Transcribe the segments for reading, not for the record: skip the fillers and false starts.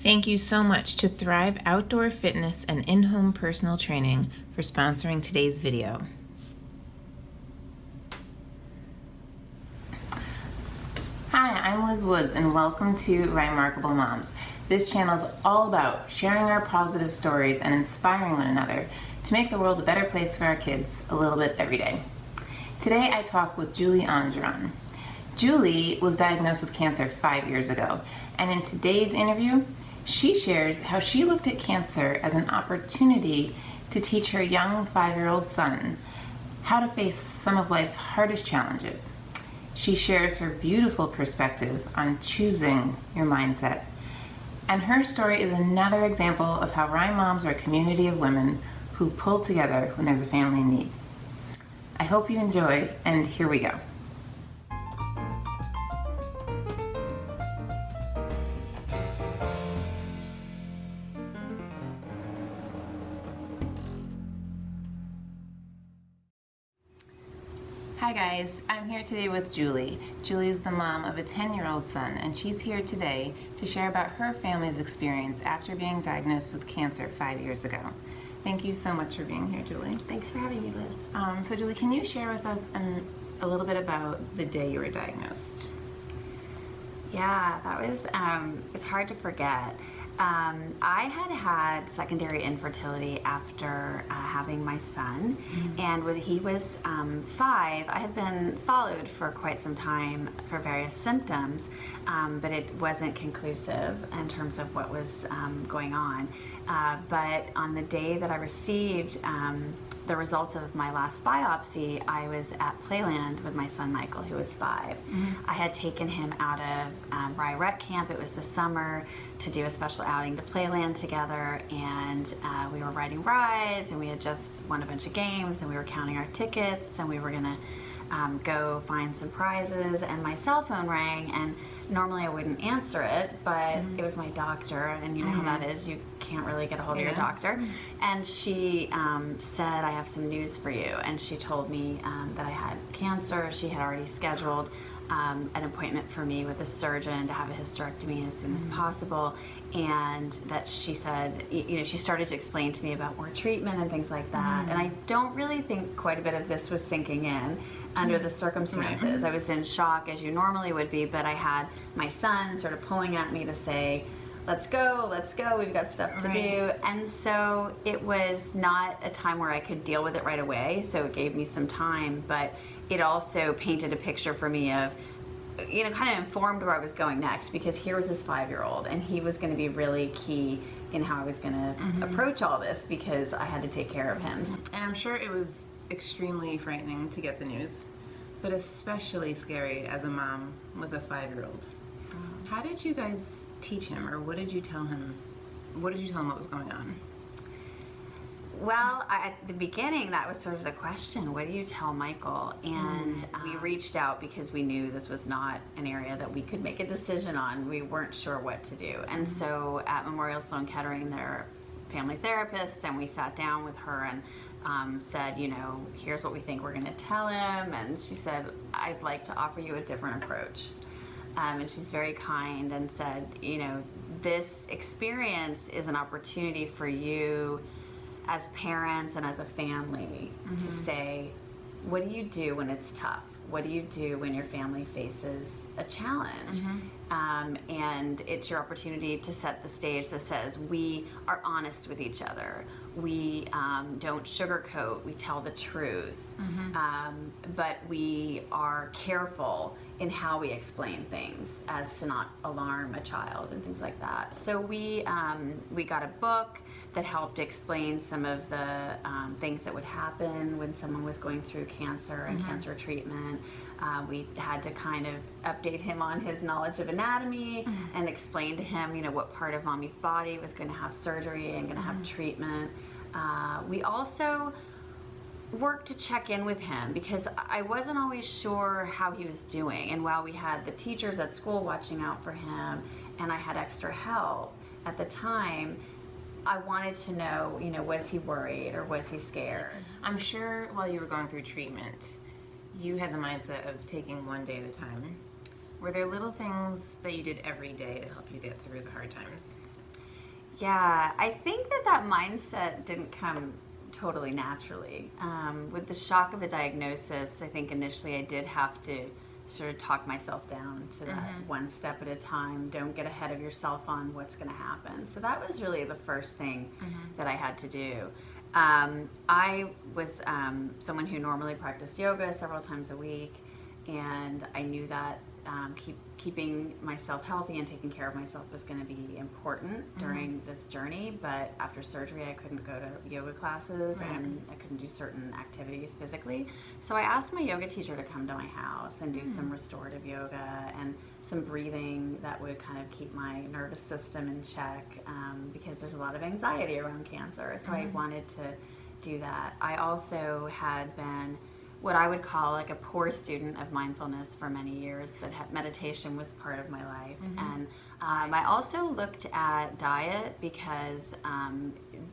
Thank you so much to Thrive Outdoor Fitness and In-Home Personal Training for sponsoring today's video. Hi, I'm Liz Woods and welcome to Ryemarkable Moms. This channel is all about sharing our positive stories and inspiring one another to make the world a better place for our kids a little bit every day. Today I talk with Julie Engerran. Julie was diagnosed with cancer 5 years ago, and in today's interview, she shares how she looked at cancer as an opportunity to teach her young 5-year-old son how to face some of life's hardest challenges. She shares her beautiful perspective on choosing your mindset. And her story is another example of how Rye Moms are a community of women who pull together when there's a family in need. I hope you enjoy, and here we go. Hi guys, I'm here today with Julie. Julie is the mom of a 10-year-old son, and she's here today to share about her family's experience after being diagnosed with cancer 5 years ago. Thank you so much for being here, Julie. Thanks for having me, Liz. So Julie, can you share with us a little bit about the day you were diagnosed? Yeah, that was, it's hard to forget. I had secondary infertility after having my son, and when he was 5, I had been followed for quite some time for various symptoms, but it wasn't conclusive in terms of what was going on. But on the day that I received the results of my last biopsy, I was at Playland with my son Michael, who was 5. I had taken him out of Ryemarkable camp. It was the summer to do a special outing to Playland together, and we were riding rides, and we had just won a bunch of games, and we were counting our tickets, and we were gonna go find some prizes, and my cell phone rang, and normally I wouldn't answer it, but it was my doctor, and you know how that is, you can't really get a hold of your doctor. And she said, I have some news for you, and she told me that I had cancer. She had already scheduled an appointment for me with a surgeon to have a hysterectomy as soon as possible, and that she said, you know, she started to explain to me about more treatment and things like that, and I don't really think quite a bit of this was sinking in under the circumstances. I was in shock, as you normally would be, but I had my son sort of pulling at me to say, let's go, we've got stuff to do. And so it was not a time where I could deal with it right away, so it gave me some time, but it also painted a picture for me of, you know, kind of informed where I was going next, because here was this 5-year-old, and he was going to be really key in how I was going to approach all this, because I had to take care of him. And I'm sure it was extremely frightening to get the news, but especially scary as a mom with a 5-year-old. How did you guys teach him, or what did you tell him? What did you tell him what was going on? Well, at the beginning, that was sort of the question, what do you tell Michael? And we reached out because we knew this was not an area that we could make a decision on. We weren't sure what to do. And so at Memorial Sloan Kettering, they're family therapists, and we sat down with her and said, you know, here's what we think we're going to tell him. And she said, I'd like to offer you a different approach. And she's very kind and said, you know, this experience is an opportunity for you as parents and as a family to say, what do you do when it's tough? What do you do when your family faces a challenge? And it's your opportunity to set the stage that says we are honest with each other. We don't sugarcoat, we tell the truth. But we are careful in how we explain things as to not alarm a child and things like that. So we got a book that helped explain some of the things that would happen when someone was going through cancer and cancer treatment. We had to kind of update him on his knowledge of anatomy and explain to him, you know, what part of mommy's body was going to have surgery and going to have treatment. We also worked to check in with him because I wasn't always sure how he was doing. And while we had the teachers at school watching out for him and I had extra help at the time, I wanted to know, you know, was he worried or was he scared? I'm sure while you were going through treatment, you had the mindset of taking one day at a time. Were there little things that you did every day to help you get through the hard times? Yeah, I think that mindset didn't come totally naturally. With the shock of a diagnosis, I think initially I did have to sort of talk myself down to that one step at a time. Don't get ahead of yourself on what's going to happen. So that was really the first thing that I had to do. I was someone who normally practiced yoga several times a week, and I knew that keeping myself healthy and taking care of myself was going to be important during this journey. But after surgery, I couldn't go to yoga classes and I couldn't do certain activities physically. So I asked my yoga teacher to come to my house and do some restorative yoga and some breathing that would kind of keep my nervous system in check, because there's a lot of anxiety around cancer. So I wanted to do that. I also had been what I would call like a poor student of mindfulness for many years, but meditation was part of my life. And I also looked at diet because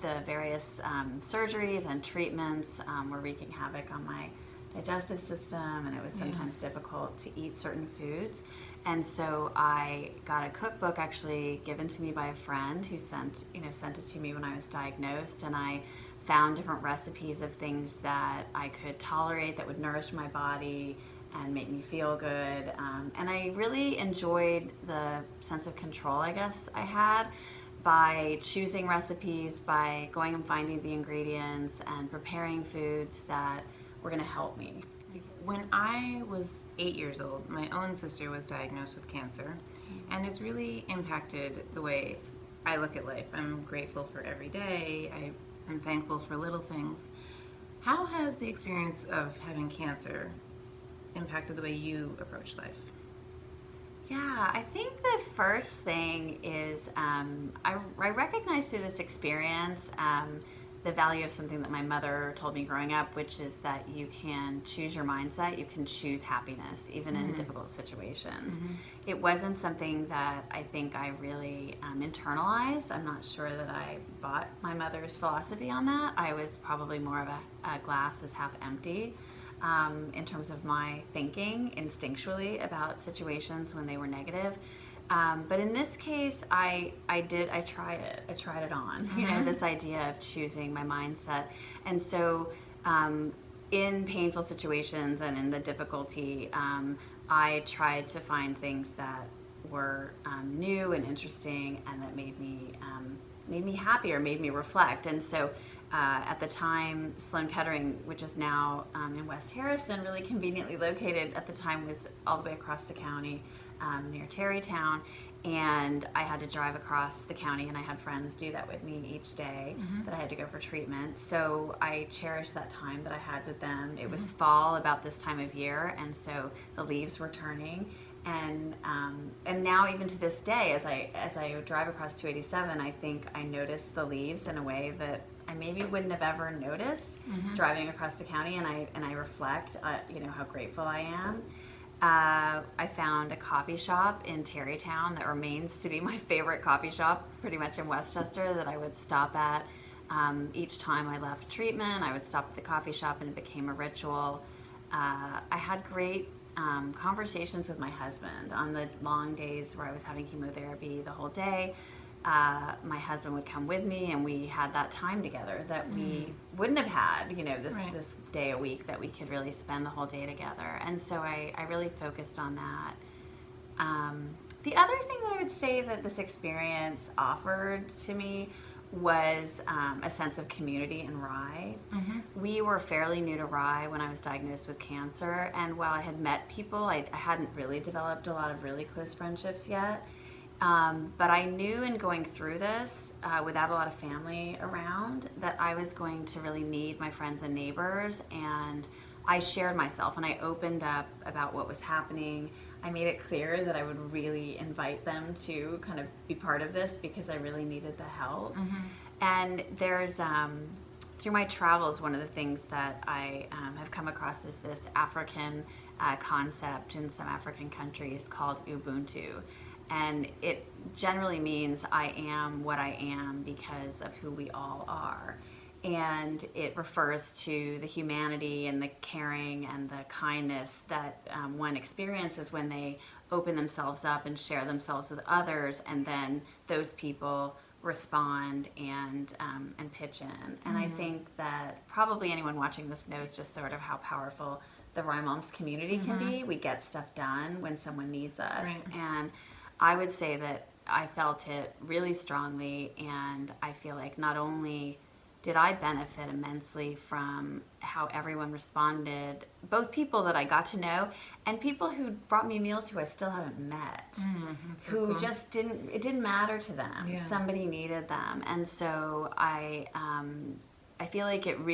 the various surgeries and treatments were wreaking havoc on my digestive system, and it was sometimes difficult to eat certain foods. And so I got a cookbook actually given to me by a friend who sent it to me when I was diagnosed, and I found different recipes of things that I could tolerate that would nourish my body and make me feel good. And I really enjoyed the sense of control, I guess, I had by choosing recipes, by going and finding the ingredients and preparing foods that were going to help me. When I was 8 years old, my own sister was diagnosed with cancer, and it's really impacted the way I look at life. I'm grateful for every day. I'm thankful for little things. How has the experience of having cancer impacted the way you approach life? Yeah, I think the first thing is I recognized through this experience the value of something that my mother told me growing up, which is that you can choose your mindset, you can choose happiness, even in difficult situations. It wasn't something that I think I really internalized. I'm not sure that I bought my mother's philosophy on that. I was probably more of a glass is half empty in terms of my thinking instinctually about situations when they were negative. But in this case, I tried it. I tried it on, this idea of choosing my mindset. And so in painful situations and in the difficulty, I tried to find things that were new and interesting and that made me happy or made me reflect. And so at the time, Sloan Kettering, which is now in West Harrison, really conveniently located, at the time was all the way across the county, near Terrytown, and I had to drive across the county, and I had friends do that with me each day that I had to go for treatment. So I cherished that time that I had with them. It was fall about this time of year, and so the leaves were turning. And now even to this day, as I drive across 287, I think I notice the leaves in a way that I maybe wouldn't have ever noticed driving across the county, and I reflect, how grateful I am. I found a coffee shop in Terrytown that remains to be my favorite coffee shop, pretty much in Westchester, that I would stop at each time I left treatment. I would stop at the coffee shop, and it became a ritual. I had great conversations with my husband on the long days where I was having chemotherapy the whole day. My husband would come with me, and we had that time together that we wouldn't have had, this day a week that we could really spend the whole day together. And so I really focused on that. The other thing that I would say that this experience offered to me was a sense of community in Rye. We were fairly new to Rye when I was diagnosed with cancer, and while I had met people, I hadn't really developed a lot of really close friendships yet. But I knew in going through this, without a lot of family around, that I was going to really need my friends and neighbors, and I shared myself and I opened up about what was happening. I made it clear that I would really invite them to kind of be part of this because I really needed the help. And there's, through my travels, one of the things that I have come across is this African concept in some African countries called Ubuntu. And it generally means I am what I am because of who we all are. And it refers to the humanity and the caring and the kindness that one experiences when they open themselves up and share themselves with others, and then those people respond and pitch in. And I think that probably anyone watching this knows just sort of how powerful the Rye Moms community can be. We get stuff done when someone needs us. Right. And I would say that I felt it really strongly, and I feel like not only did I benefit immensely from how everyone responded, both people that I got to know and people who brought me meals who I still haven't met, who just it didn't matter to them. Yeah. Somebody needed them. And so I feel like it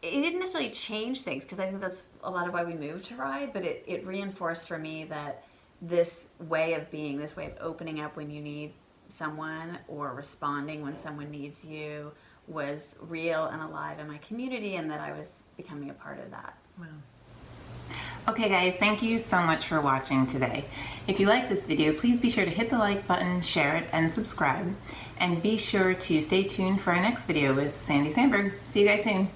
didn't necessarily change things, because I think that's a lot of why we moved to Rye, but it reinforced for me that this way of being, this way of opening up when you need someone or responding when someone needs you was real and alive in my community, and that I was becoming a part of that. Wow. Okay guys, thank you so much for watching today. If you like this video, please be sure to hit the like button, share it, and subscribe. And be sure to stay tuned for our next video with Sandy Sandberg. See you guys soon.